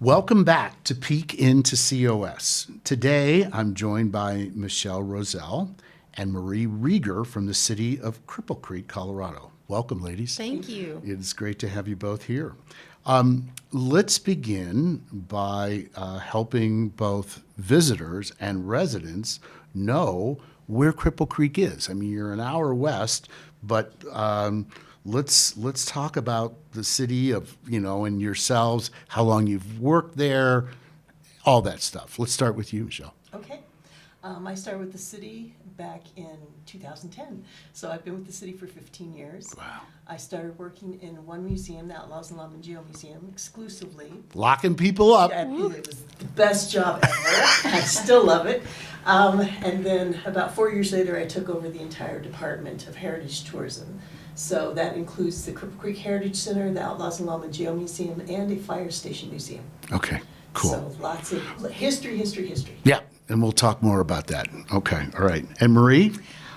Welcome back to Peek into COS. Today, I'm joined by Michelle Rozell and Marie Rieger from the City of Cripple Creek, Colorado. Welcome, ladies. Thank you. It's great to have you both here. Let's begin by helping both visitors and residents know where Cripple Creek is. I mean, you're an hour west, but let's talk about the city of, and yourselves, how long you've worked there, all that stuff. Let's start with you, Michelle. Okay. I started with the city back in 2010. So I've been with the city for 15 years. Wow. I started working in one museum, the Outlaws and Lawmen Geo Museum, exclusively. Locking people up. It was the best job ever. I still love it. And then about 4 years later, I took over the entire Department of Heritage Tourism. So that includes the Cripple Creek Heritage Center, the Outlaws and Lawmen Geo Museum, and a fire station museum. Okay, cool. So lots of history. Yeah, and we'll talk more about that. Okay, all right. And Marie?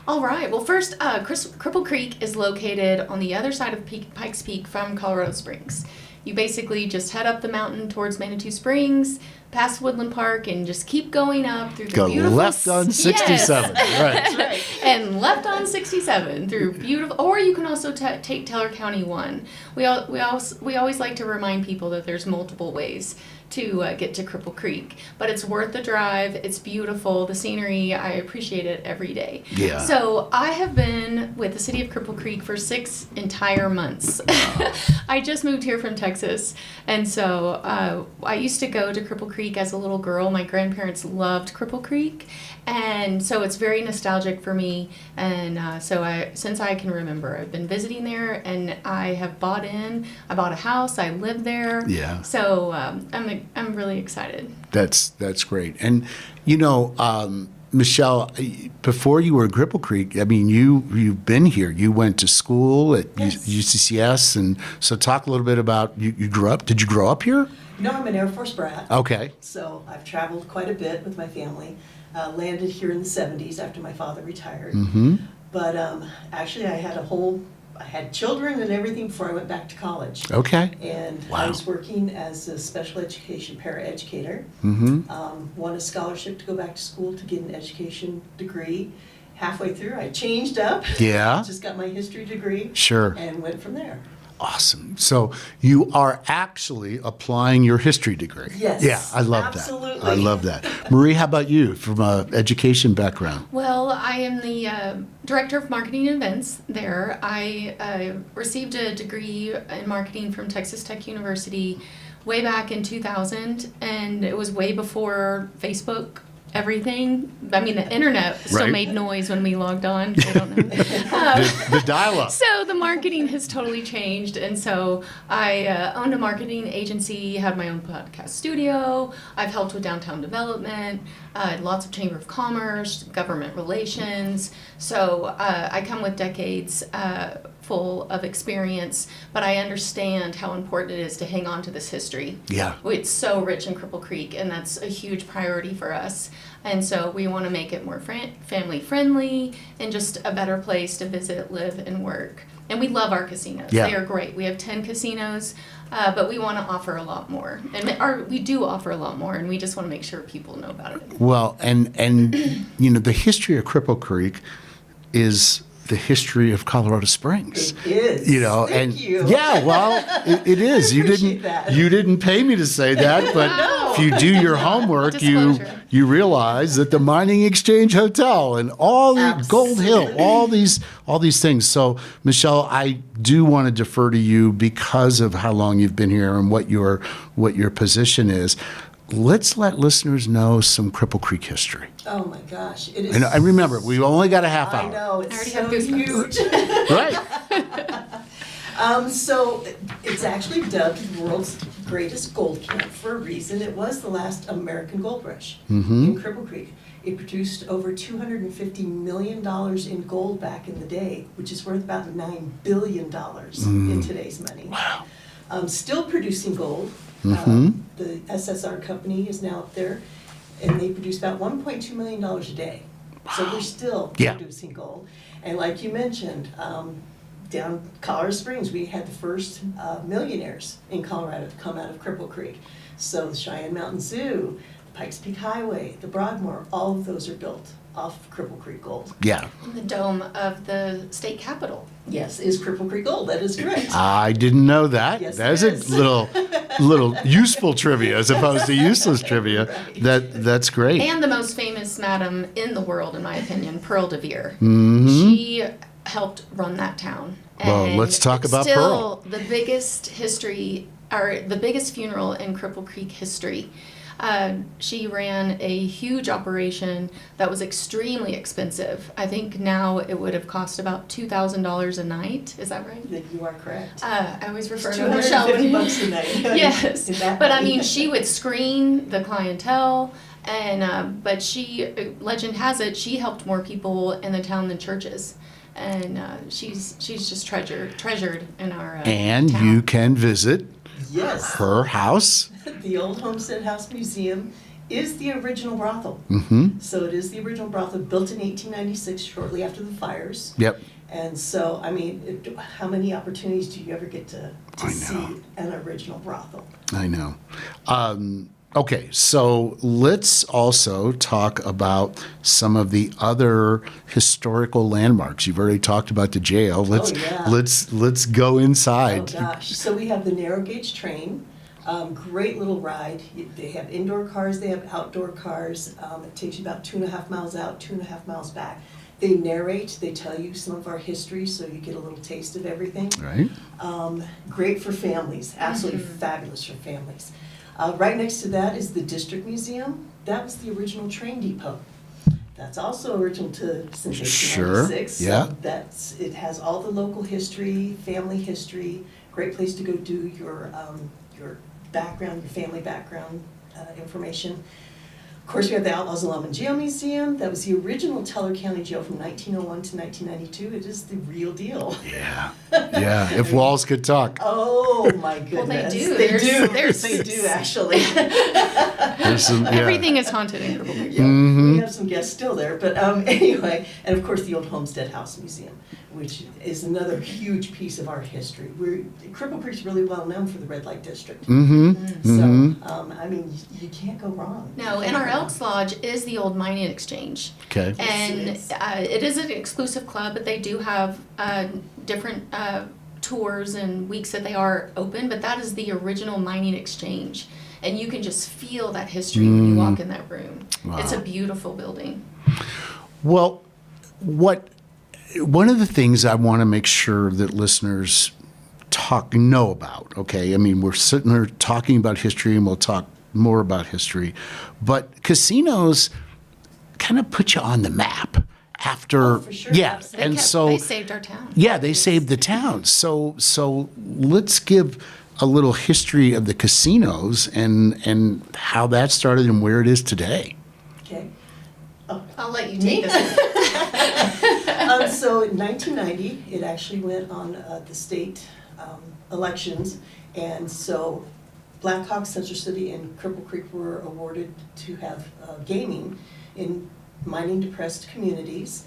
All right. Well, first, Cripple Creek is located on the other side of Pikes Peak from Colorado Springs. You basically just head up the mountain towards Manitou Springs, past Woodland Park, and just keep going up through the Go beautiful... left on 67. Yes. Right. That's right. And left on 67 through beautiful... Or you can also take Teller County 1. We always like to remind people that there's multiple ways to get to Cripple Creek. But it's worth the drive. It's beautiful. The scenery, I appreciate it every day. Yeah. So I have been with the City of Cripple Creek for 6 entire months. I just moved here from Texas. And so I used to go to Cripple Creek as a little girl. My grandparents loved Cripple Creek. And so it's very nostalgic for me. And since I can remember, I've been visiting there, and I have bought in. I bought a house. I live there. Yeah. So I'm really excited. That's great. And, Michelle, before you were in Cripple Creek, I mean, you've been here. You went to school at UCCS. And so talk a little bit about, you grew up, did you grow up here? No, I'm an Air Force brat. Okay. So I've traveled quite a bit with my family. Landed here in the 70s after my father retired. Mm-hmm. But actually I had children and everything before I went back to college. Okay. And Wow. I was working as a special education paraeducator. Mm-hmm. Won a scholarship to go back to school to get an education degree. Halfway through, I changed up. Yeah. Just got my history degree. Sure. And went from there. Awesome. So you are actually applying your history degree. Yes. Yeah, I love absolutely. that. I love that. Marie, how about you from an education background? Well, I am the director of marketing and events there. I received a degree in marketing from Texas Tech University way back in 2000, and it was way before Facebook. Everything. I mean, the internet still Right. made noise when we logged on. I don't know. The dial-up. So the marketing has totally changed, and so I owned a marketing agency, had my own podcast studio. I've helped with downtown development, lots of chamber of commerce, government relations. So I come with decades full of experience, but I understand how important it is to hang on to this history. Yeah. It's so rich in Cripple Creek, and that's a huge priority for us. And so we want to make it more family friendly and just a better place to visit, live, and work. And we love our casinos. Yeah. They are great. We have 10 casinos, but we want to offer a lot more. And we do offer a lot more, and we just want to make sure people know about it. Well, and the history of Cripple Creek is the history of Colorado Springs. It is. Thank you. Yeah, well, it is. You appreciate that. didn't pay me to say that, but No. if you do your homework, Disclosure. you realize that the Mining Exchange Hotel and all the Gold Hill, Absolutely. all these things. So, Michelle, I do want to defer to you because of how long you've been here and what your position is. Let's let listeners know some Cripple Creek history. Oh my gosh. It is. And remember, we've only got a half hour. I know. I It's already so have goosebumps. huge. Right. So it's actually dubbed the world's greatest gold camp for a reason. It was the last American gold rush in Cripple Creek. It produced over $250 million in gold back in the day, which is worth about $9 billion in today's money. Wow. Still producing gold. The SSR company is now up there, and they produce about $1.2 million a day. So we're still Yeah. producing gold. And like you mentioned, down Colorado Springs, we had the first millionaires in Colorado to come out of Cripple Creek. So the Cheyenne Mountain Zoo, the Pikes Peak Highway, the Broadmoor, all of those are built off Cripple Creek gold. Yeah. In the dome of the state capitol. Yes, is Cripple Creek gold, that is correct. I didn't know that. Yes, That's it a is. little useful trivia as opposed to useless trivia. Right. That's great. And the most famous madam in the world, in my opinion, Pearl de Vere. Mhm. She helped run that town. Well, And let's talk about still the biggest history, or the biggest funeral in Cripple Creek history. She ran a huge operation that was extremely expensive. I think now it would have cost about $2,000 a night. Is that right? That you are correct. I always refer It's to Michelle. $250 a night. Yes, Is that but I right? mean, she would screen the clientele, and but she, legend has it, she helped more people in the town than churches, and she's just treasured in our And town. you can visit Yes. her house. The Old Homestead House Museum is the original brothel. Mm-hmm. So it is the original brothel, built in 1896, shortly after the fires. Yep. And so, I mean, how many opportunities do you ever get to I know. see an original brothel? I know. Okay, so let's also talk about some of the other historical landmarks. You've already talked about the jail. yeah. Let's go Oh, inside. gosh. So we have the narrow gauge train. Great little ride. They have indoor cars, they have outdoor cars. It takes you about 2.5 miles out, 2.5 miles back. They narrate, they tell you some of our history, so you get a little taste of everything. Right? Great for families, absolutely fabulous for families. Right next to that is the District Museum. That was the original train depot. That's also original to since Sure, 1896. yeah. So it has all the local history, family history. Great place to go do your background, your family background information. Of course, we have the Outlaws Alarm and Jail Museum. That was the original Teller County Jail from 1901 to 1992. It is the real deal. Yeah. Yeah. If walls could talk. Oh my Well, they goodness. do. They There's- do. there's- They do actually. There's some, yeah. Everything is haunted in Cripple Creek. Yeah, Mhm. we have some guests still there, but anyway, and of course the Old Homestead House Museum, which is another huge piece of our history. Cripple Creek's really well known for the red light district. Mm-hmm. So, Mm-hmm. I mean, you can't go wrong. No, and our Elks Lodge is the old mining exchange. Okay. And Yes, it is an exclusive club, but they do have different tours and weeks that they are open, but that is the original mining exchange. And you can just feel that history when you walk in that room. It's a Wow. beautiful building. Well, one of the things I want to make sure that listeners know about, okay? I mean, we're sitting there talking about history, and we'll talk more about history, but casinos kind of put you on the map after, Oh, for sure, yeah, absolutely. and so They saved our town. yeah, they saved the town. So let's give a little history of the casinos and how that started and where it is today. Okay. I'll let you take this one. So in 1990, it actually went on the state elections, and so Black Hawk, Central City, and Cripple Creek were awarded to have gaming in mining depressed communities.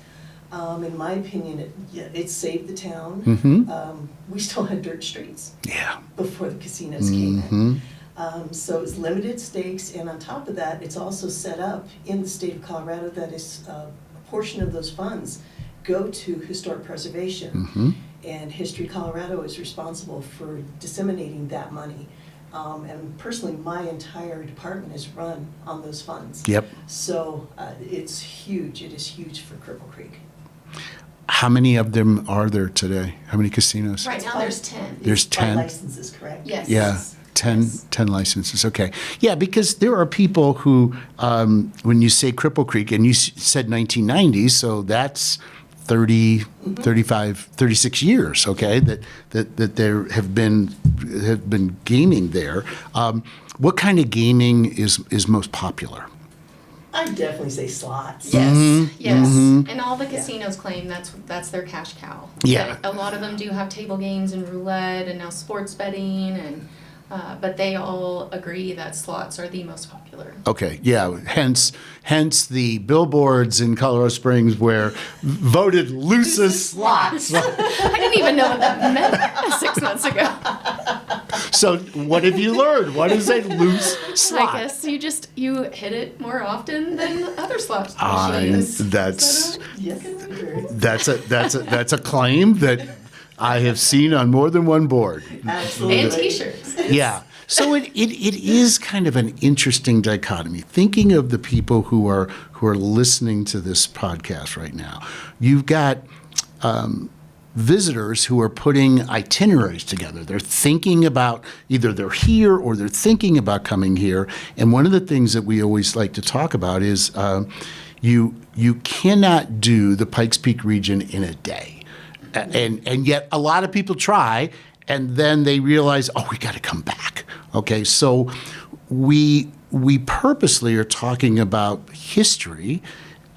In my opinion, it saved the town. Mm-hmm. We still had dirt streets Yeah. before the casinos came in. Mm-hmm. So it's limited stakes, and on top of that, it's also set up in the state of Colorado that is a portion of those funds go to historic preservation. Mm-hmm. And History Colorado is responsible for disseminating that money. And personally, my entire department is run on those funds. Yep. So it's huge. It is huge for Cripple Creek. How many of them are there today? How many casinos? Right now, there's 10. There's By 10. licenses, correct? Yes. Yeah, 10, Yes. 10 licenses. Okay. Yeah, because there are people who, when you say Cripple Creek, and you said 1990, so that's 30, 35, 36 years, okay, that there have been gaming there. What kind of gaming is most popular? I definitely say slots. Yes, yes. Mm-hmm. And all the casinos claim that's their cash cow. Yeah. But a lot of them do have table games and roulette and now sports betting and But they all agree that slots are the most popular. Okay, yeah, hence the billboards in Colorado Springs where voted loosest slots. I didn't even know what that meant 6 months ago. So what have you learned? What is a loose slot? I guess you hit it more often than other slot I- machines. that's Yes. that's a claim that I have seen on more than one board. Absolutely. And T-shirts. Yeah. So it is kind of an interesting dichotomy. Thinking of the people who are listening to this podcast right now, you've got visitors who are putting itineraries together. They're thinking about either they're here or they're thinking about coming here. And one of the things that we always like to talk about is you cannot do the Pikes Peak region in a day. And yet a lot of people try, and then they realize, oh, we got to come back. Okay, so we purposely are talking about history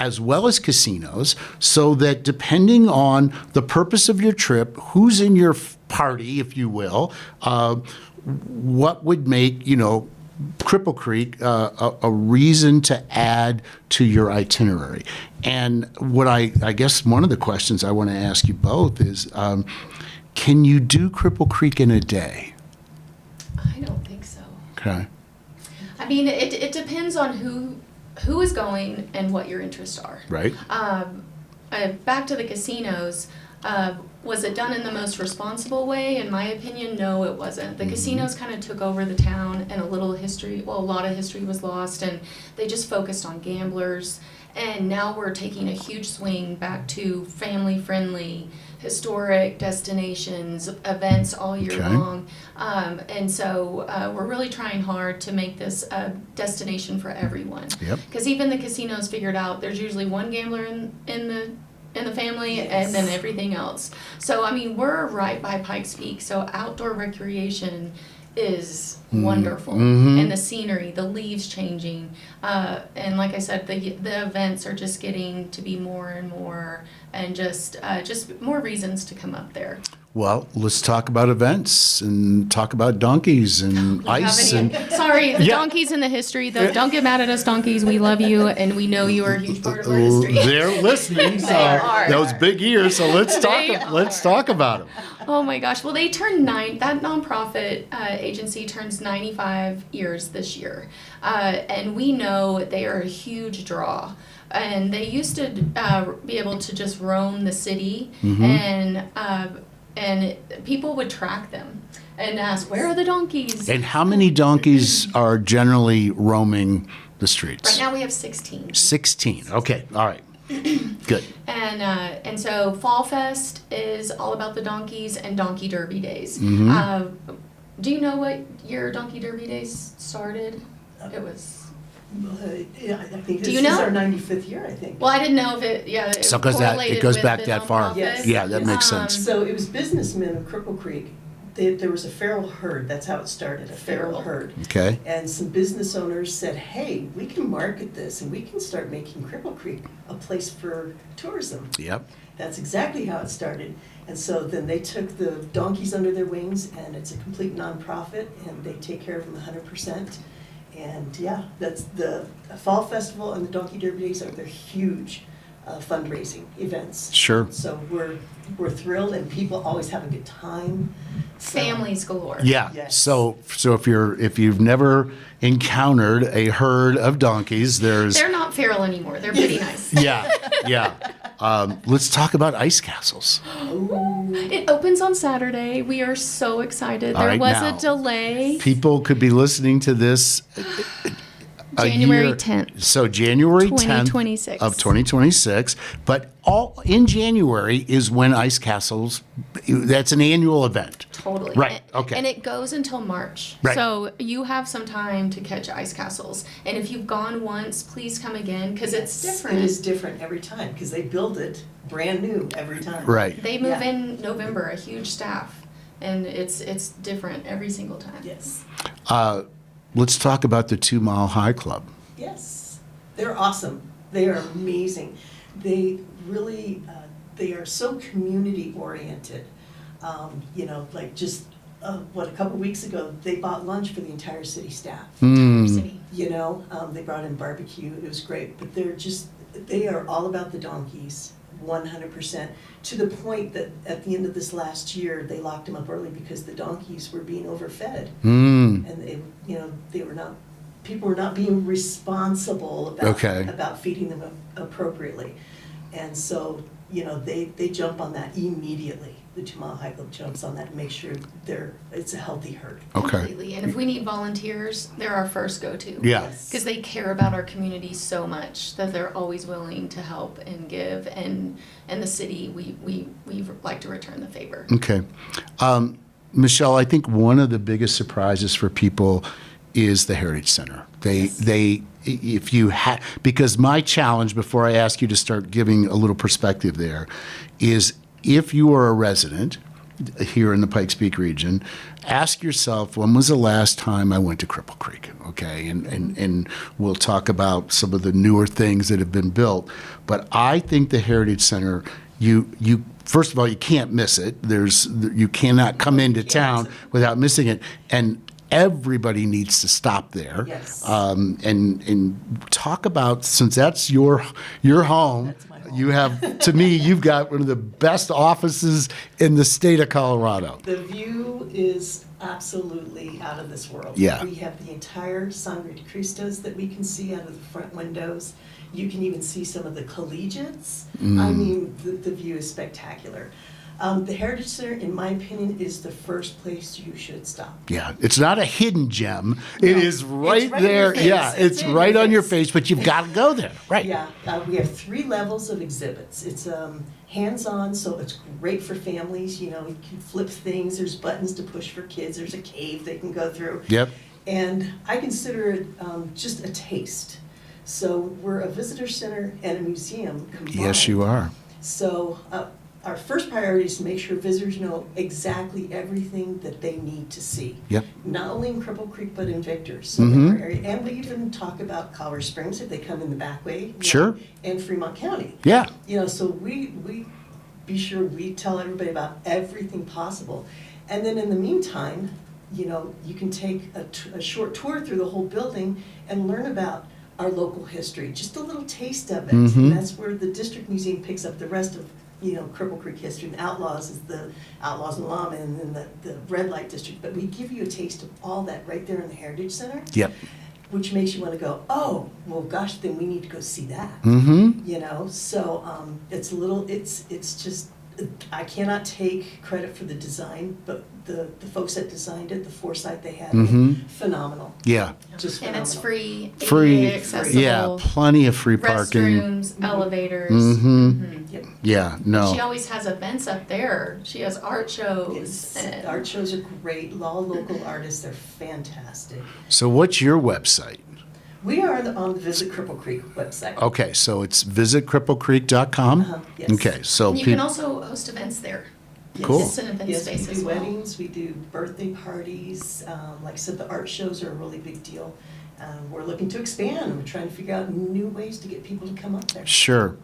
as well as casinos, so that depending on the purpose of your trip, who's in your party, if you will, what would make, Cripple Creek a reason to add to your itinerary. And what I guess one of the questions I want to ask you both is, can you do Cripple Creek in a day? I don't think so. Okay. I mean, it depends on who is going and what your interests are. Right. Back to the casinos. Was it done in the most responsible way? In my opinion, no, it wasn't. The casinos kind of took over the town, and a lot of history was lost, and they just focused on gamblers. And now we're taking a huge swing back to family-friendly, historic destinations, events all year Okay. long. And so we're really trying hard to make this a destination for everyone. Yep. Because even the casinos figured out there's usually one gambler in the family, Yes. and then everything else. So I mean, we're right by Pikes Peak, so outdoor recreation is wonderful, and the scenery, the leaves changing, and like I said, the events are just getting to be more and more, and just more reasons to come up there. Well, let's talk about events and talk about donkeys and ice and Sorry, the Yeah. donkeys in the history, though. Don't get mad at us, donkeys. We love you, and we know you are a huge part of our history. they're listening. So are. those big ears. So let's talk about them. Oh my gosh. Well, they turned that nonprofit agency turns 95 years this year. And we know they are a huge draw. And they used to be able to just roam the city, and people would track them and ask, where are the donkeys? And how many donkeys are generally roaming the streets? Right now we have 16. 16. Okay. All right. Good. And so Fall Fest is all about the donkeys and Donkey Derby days. Do you know what year Donkey Derby days started? It was. Yeah, I think Do this you is know? our 95th year, I think. Well, I didn't know if it So it goes back that far. Yes. Yeah, that makes sense. So it was businessmen of Cripple Creek. There was a feral herd, that's how it started, a feral herd. Okay. And some business owners said, hey, we can market this and we can start making Cripple Creek a place for tourism. Yep. That's exactly how it started. And so then they took the donkeys under their wings, and it's a complete nonprofit, and they take care of them 100%. And yeah, that's the Fall Festival and the Donkey Derby Days are their huge fundraising events. Sure. So we're thrilled, and people always have a good time. So- Families galore. Yeah. Yes. So if you've never encountered a herd of donkeys, there's They're not feral anymore. They're pretty nice. yeah. Let's talk about ice castles. It opens on Saturday. We are so excited. All There right, was now, a delay. People could be listening to this a January year- 10th. So January 10th 2026. of 2026. But all in January is when ice castles. That's an annual event. Totally. Right, And- okay. And it goes until March. Right. So you have some time to catch ice castles. And if you've gone once, please come again because it's different. It is different every time, because they build it brand new every time. Right. They move Yeah. in November, a huge staff. And it's different every single time. Yes. Let's talk about the 2 Mile High Club. Yes, they're awesome. They are amazing. They really, they are so community oriented. Like just a couple weeks ago, they bought lunch for the entire city staff. City. You know, they brought in barbecue, it was great, but they are all about the donkeys, 100%, to the point that at the end of this last year, they locked them up early because the donkeys were being overfed. And people were not being responsible about feeding them appropriately. And so, they jump on that immediately. The 2 Mile High Club jumps on that to make sure it's a healthy herd. Okay. Completely. And if we need volunteers, they're our first go-to. Yeah. Because they care about our community so much that they're always willing to help and give. And the city, we like to return the favor. Okay. Michelle, I think one of the biggest surprises for people is the Heritage Center. Because my challenge, before I ask you to start giving a little perspective there, is if you are a resident here in the Pikes Peak region, ask yourself, when was the last time I went to Cripple Creek? Okay, and we'll talk about some of the newer things that have been built. But I think the Heritage Center, you first of all, you can't miss it. You cannot come into town without missing it. And everybody needs to stop there. Yes. And talk about, since that's your home. That's my home. You have, to me, you've got one of the best offices in the state of Colorado. The view is absolutely out of this world. Yeah. We have the entire Sangre de Cristos that we can see out of the front windows. You can even see some of the collegiates. I mean, the view is spectacular. The Heritage Center, in my opinion, is the first place you should stop. Yeah, it's not a hidden gem. It No, is right it's right in there. your face. Yeah, it's in right your on your face. face, but you've got to go there. Right. Yeah, we have 3 levels of exhibits. It's hands-on, so it's great for families. You can flip things. There's buttons to push for kids. There's a cave they can go through. Yep. And I consider it just a taste. So we're a visitor center and a museum combined. Yes, you are. So our first priority is to make sure visitors know exactly everything that they need to see. Yep. Not only in Cripple Creek, but in Victor's. So Mhm. our area. And we even talk about Colorado Springs if they come in the back way. Sure. And Fremont County. Yeah. So we be sure we tell everybody about everything possible. And then in the meantime, you can take a short tour through the whole building and learn about our local history, just a little taste of it. Mhm. And that's where the District Museum picks up the rest of, Cripple Creek history. And Outlaws is the Outlaws and Lawmen, and then the Red Light District. But we give you a taste of all that right there in the Heritage Center. Yep. Which makes you want to go, oh, well, gosh, then we need to go see that. Mm-hmm. So it's just, I cannot take credit for the design, but the folks that designed it, the foresight they had, phenomenal. Yeah. Just And it's phenomenal. Free. ADA accessible. Yeah, plenty of free parking. Restrooms, elevators. Yep. Yeah, no. She always has events up there. She has art shows. It's, and art shows are great, all local artists, they're fantastic. So what's your website? We are on the Visit Cripple Creek website. Okay, so it's visitcripplecreek.com? Yes. Okay, so you can also host events there. Yes. Cool. It's an event Yes, space we as do well. weddings, we do birthday parties, like I said, the art shows are a really big deal. We're looking to expand, we're trying to figure out new ways to get people to come up there. Sure.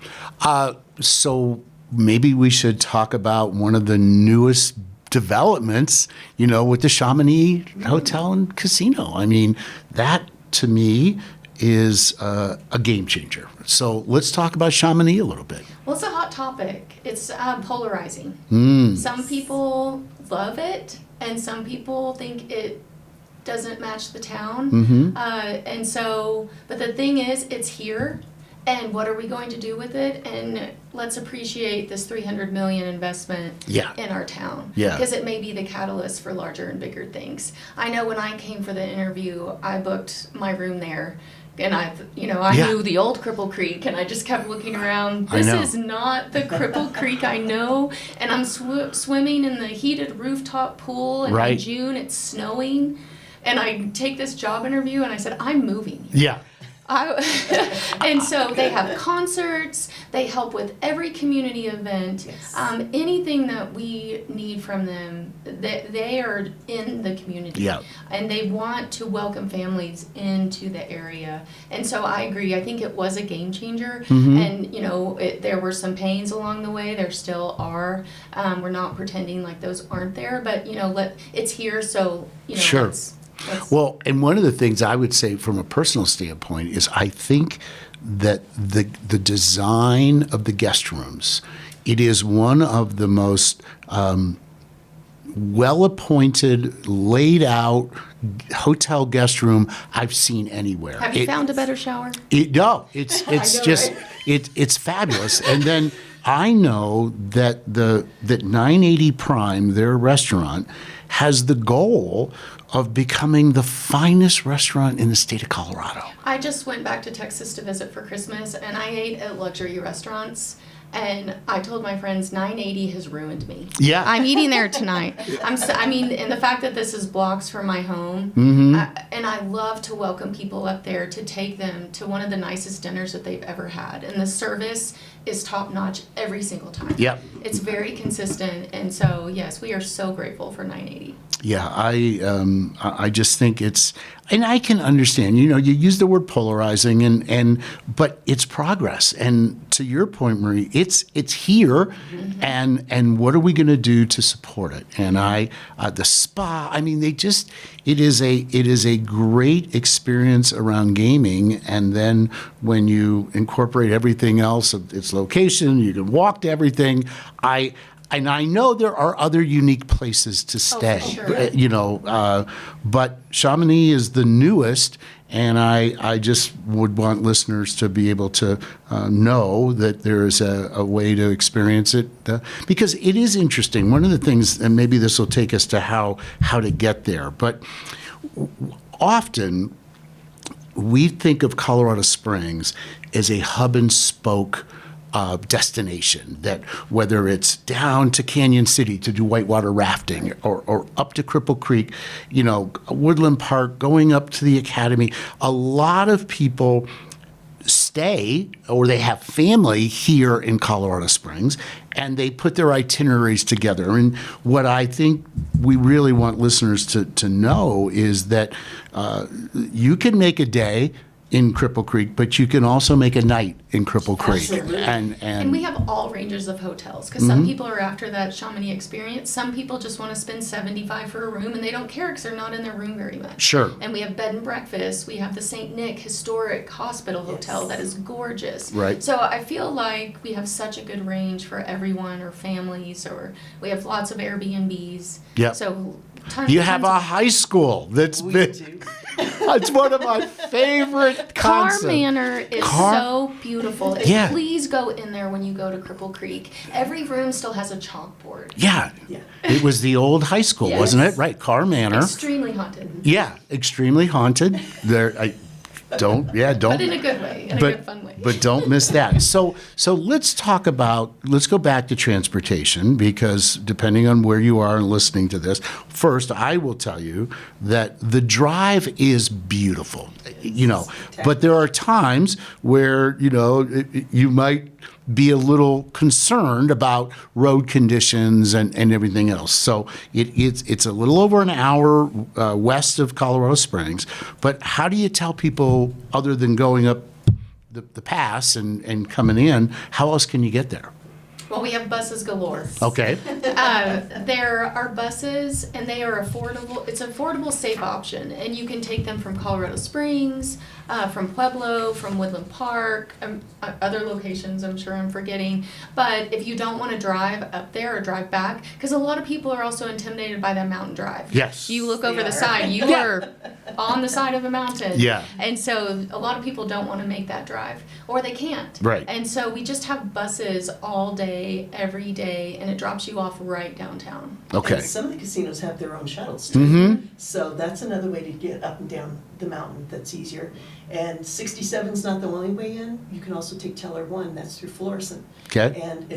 So maybe we should talk about one of the newest developments, with the Chamonix Hotel and Casino. I mean, that to me is a game changer. So let's talk about Chamonix a little bit. Well, it's a hot topic. It's polarizing. Mm. Some people love it, and some people think it doesn't match the town. Mm-hmm. And so, but the thing is, it's here, and what are we going to do with it? And let's appreciate this $300 million investment in our town. Yeah. Because it may be the catalyst for larger and bigger things. I know when I came for the interview, I booked my room there. And I knew the old Cripple Creek, and I just kept looking around. This is not the Cripple Creek I know. And I'm swimming in the heated rooftop pool, and in June it's snowing. And I take this job interview, and I said, I'm moving here. Yeah. And so they have concerts, they help with every community event. Yes. Anything that we need from them, they are in the community. Yeah. And they want to welcome families into the area. And so I agree, I think it was a game changer. And, there were some pains along the way, there still are. We're not pretending like those aren't there, but, it's here, so, Sure. let's Well, and one of the things I would say from a personal standpoint is I think that the design of the guest rooms, it is one of the most well-appointed, laid out hotel guest room I've seen anywhere. Have you found a better shower? No, it's know, just right? it's fabulous. And then I know that that 980 Prime, their restaurant, has the goal of becoming the finest restaurant in the state of Colorado. I just went back to Texas to visit for Christmas, and I ate at luxury restaurants. And I told my friends, 980 has ruined me. Yeah. I'm eating there tonight. And the fact that this is blocks from my home, and I love to welcome people up there to take them to one of the nicest dinners that they've ever had. And the service is top notch every single time. Yep. It's very consistent, and so yes, we are so grateful for 980. Yeah, I just think it's, and I can understand, you use the word polarizing but it's progress. And to your point, Marie, it's here, and what are we going to do to support it? And the spa, it is a great experience around gaming. And then when you incorporate everything else of its location, you can walk to everything. And I know there are other unique places to stay, sure. But Chamonix is the newest, and I just would want listeners to be able to know that there is a way to experience it, because it is interesting. One of the things, and maybe this will take us to how to get there, but often we think of Colorado Springs as a hub and spoke destination, that whether it's down to Canyon City to do whitewater rafting or up to Cripple Creek, Woodland Park, going up to the Academy, a lot of people stay or they have family here in Colorado Springs, and they put their itineraries together. And what I think we really want listeners to know is that you can make a day in Cripple Creek, but you can also make a night in Cripple Creek. Absolutely. And we have all ranges of hotels, because some people are after that Chamonix experience. Some people just want to spend $75 for a room, and they don't care because they're not in their room very much. Sure. And we have bed and breakfast. We have the St. Nick Historic Hospital Hotel Yes. that is gorgeous. Right. So I feel like we have such a good range for everyone, or families, or we have lots of Airbnbs. Yep. So tons. You have tons a of- high school that's We been. do. It's one of my favorite Car concepts. Manor is so beautiful. Yeah. Please go in there when you go to Cripple Creek. Every room still has a chalkboard. Yeah. Yeah. It was the old high school, Yes. wasn't it? Right, Car Manor. Extremely haunted. Yeah, extremely haunted. Don't. But in a good way, in a good fun way. But don't miss that. So let's go back to transportation, because depending on where you are and listening to this, first I will tell you that the drive is beautiful, but there are times where, you might be a little concerned about road conditions and everything else. So it's a little over an hour west of Colorado Springs. But how do you tell people, other than going up the pass and coming in, how else can you get there? Well, we have buses galore. Okay. There are buses, and they are affordable. It's an affordable, safe option, and you can take them from Colorado Springs, from Pueblo, from Woodland Park, other locations I'm sure I'm forgetting. But if you don't want to drive up there or drive back, because a lot of people are also intimidated by that mountain drive. Yes. You look over They the are. side, you are on the side of a mountain. Yeah. And so a lot of people don't want to make that drive, or they can't. Right. And so we just have buses all day, every day, and it drops you off right downtown. Okay. And some of the casinos have their own shuttles too. So that's another way to get up and down the mountain that's easier. And 67 is not the only way in. You can also take Teller 1, that's through Florissant. Okay. And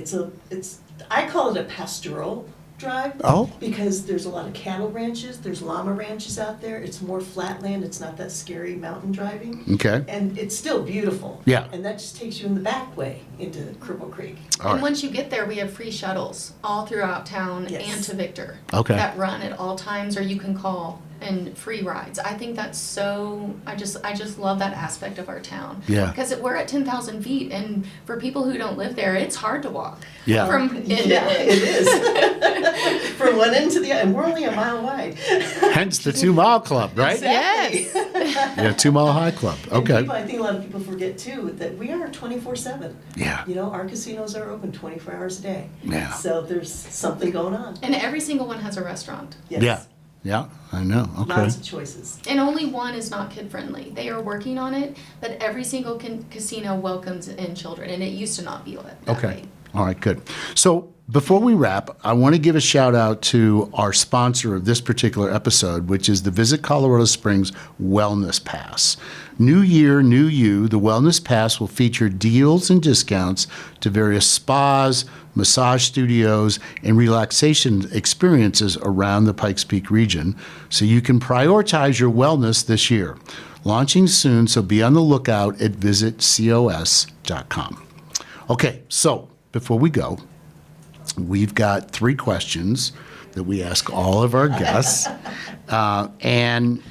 I call it a pastoral drive. Oh. Because there's a lot of cattle ranches, there's llama ranches out there. It's more flatland, it's not that scary mountain driving. Okay. And it's still beautiful. Yeah. And that just takes you in the back way into Cripple Creek. All And right. once you get there, we have free shuttles all throughout town Yes. and to Victor. Okay. That run at all times, or you can call, and free rides. I think that's so, I just love that aspect of our town. Yeah. Because we're at 10,000 feet, and for people who don't live there, it's hard to walk. Yeah. From end to Yeah, end. it is. From one end to the other, and we're only a mile wide. Hence the 2 Mile Club, right? Exactly. Yeah, 2 Mile High Club. And Okay. people, I think a lot of people forget too, that we are 24/7. Yeah. You know, our casinos are open 24 hours a day. Yeah. So there's something going on. And every single one has a restaurant. Yes. Yeah. Yeah, I know. Okay. Lots of choices. And only one is not kid friendly. They are working on it, but every single casino welcomes in children, and it used to not be that Okay. way. All right, good. So before we wrap, I want to give a shout out to our sponsor of this particular episode, which is the Visit Colorado Springs Wellness Pass. New year, new you. The Wellness Pass will feature deals and discounts to various spas, massage studios, and relaxation experiences around the Pikes Peak region, so you can prioritize your wellness this year. Launching soon, so be on the lookout at visitcos.com. Okay, so before we go, we've got 3 questions that we ask all of our guests. And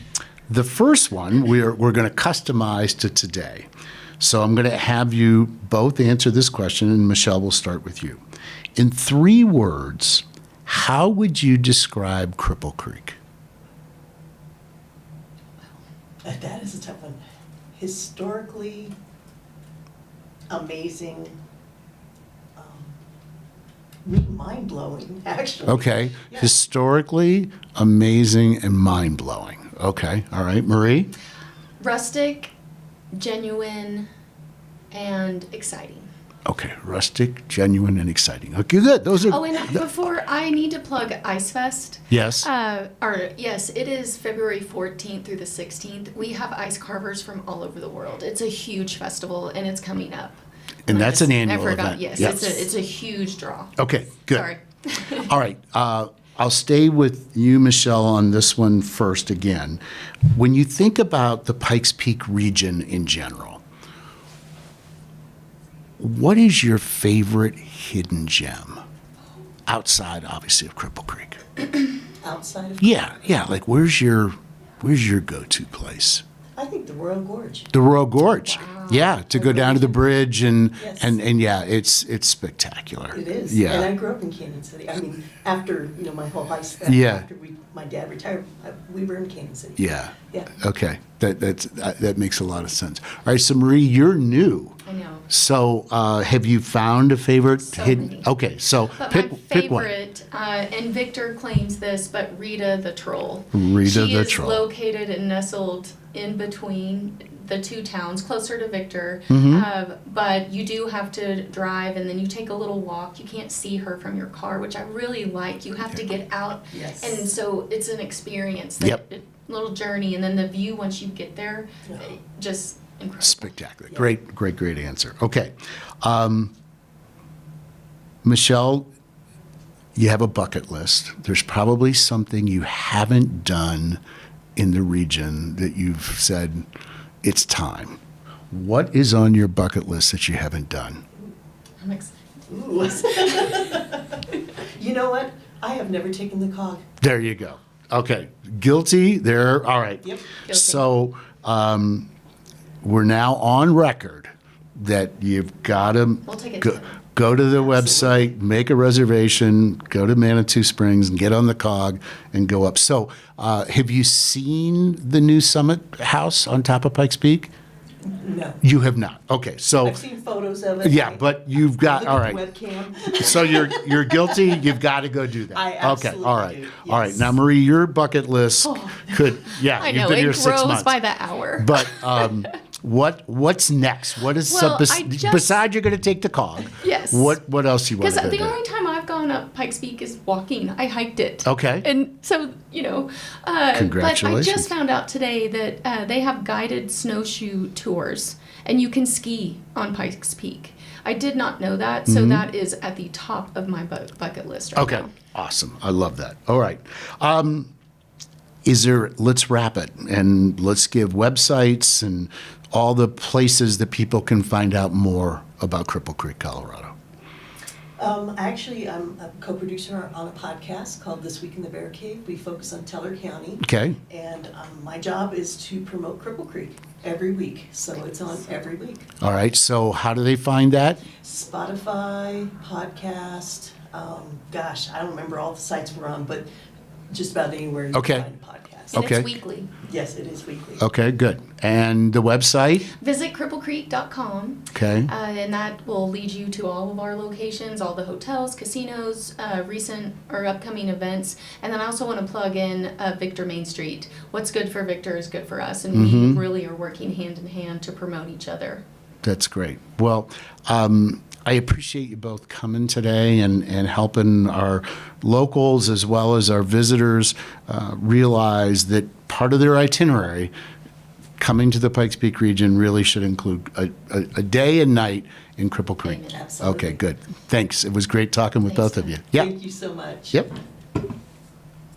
the first one we're going to customize to today. So I'm going to have you both answer this question, and Michelle, will start with you. In 3 words, how would you describe Cripple Creek? That is a tough one. Historically amazing, mind-blowing, actually. Okay, Yeah. historically amazing and mind-blowing. Okay, all right, Marie? Rustic, genuine, and exciting. Okay, rustic, genuine, and exciting. Okay, good. Those are. Oh, and before I need to plug Ice Fest. Yes. Yes, it is February 14th through the 16th. We have ice carvers from all over the world. It's a huge festival, and it's coming up. And that's an annual I forgot. event. Yes, Yes. it's a huge draw. Okay, good. Sorry. All right. I'll stay with you, Michelle, on this one first again. When you think about the Pikes Peak region in general, what is your favorite hidden gem outside, obviously, of Cripple Creek? Outside of, Yeah, like where's your go-to place? I think the Royal Gorge. The Royal Gorge. Wow. Yeah, to go down to the bridge and Yes. and yeah, it's spectacular. It is. Yeah. And I grew up in Canyon City. I mean, after, my whole high school, Yeah. after my dad retired, we were in Canyon City. Yeah. Yeah. Okay. That makes a lot of sense. All right. So Marie, you're new. I know. So have you found a favorite So hidden? many. Okay. So But pick my pick one. favorite, and Victor claims this, but Rita the Troll. Rita she the is Troll. located and nestled in between the 2 towns, closer to Victor. Mm-hmm. But you do have to drive, and then you take a little walk. You can't see her from your car, which I really like. You have to get out, Yes. and so it's an experience. Yep. Little journey, and then the view once you get there, Yeah. just incredible. Spectacular. Yeah. Great answer. Okay. Michelle, you have a bucket list. There's probably something you haven't done in the region that you've said, it's time. What is on your bucket list that you haven't done? I'm excited. Ooh. You know what? I have never taken the cog. There you go. Okay. Guilty there. All right. Yep. Guilty. So we're now on record that you've got to We'll take it go, to them. go to the website, make a reservation, go to Manitou Springs and get on the cog and go up. So have you seen the new Summit House on top of Pikes Peak? No. You have not. Okay. So I've seen photos of it. yeah, but you've got, Look all at right. the webcam. So you're guilty. You've got to go do that. I Okay. absolutely All right. do, All right. yes. Now, Marie, your bucket list could. Yeah. I you've know been here it 6 grows months. by the hour. But what's next? What is Well, I just- besides you're going to take the cog? Yes. What else you want Because to the do? only time I've have gone up Pikes Peak is walking. I hiked it. Okay. And so, but Congratulations. I just found out today that they have guided snowshoe tours, and you can ski on Pikes Peak. I did not know that, so that is at the top of my bucket list right Okay, now. awesome. I love that. All right. Let's wrap it and let's give websites and all the places that people can find out more about Cripple Creek, Colorado. Actually, I'm a co-producer on a podcast called This Week in the Bear Cave. We focus on Teller County. Okay. And my job is to promote Cripple Creek every week. So it's on every week. All right. So how do they find that? Spotify, podcast, I don't remember all the sites we're on, but just about anywhere you Okay. can find a podcast. And Okay. it's weekly. Yes, it is weekly. Okay, good. And the website? Visit cripplecreek.com. Okay. And that will lead you to all of our locations, all the hotels, casinos, recent or upcoming events. And then I also want to plug in Victor Main Street. What's good for Victor is good for us, and we really are working hand in hand to promote each other. That's great. Well, I appreciate you both coming today and helping our locals as well as our visitors realize that part of their itinerary coming to the Pikes Peak region really should include a day and night in Cripple Creek. Absolutely. Okay, good. Thanks. It was great talking with Thanks, both of you. Tom. Yeah. Thank you so much. Yep.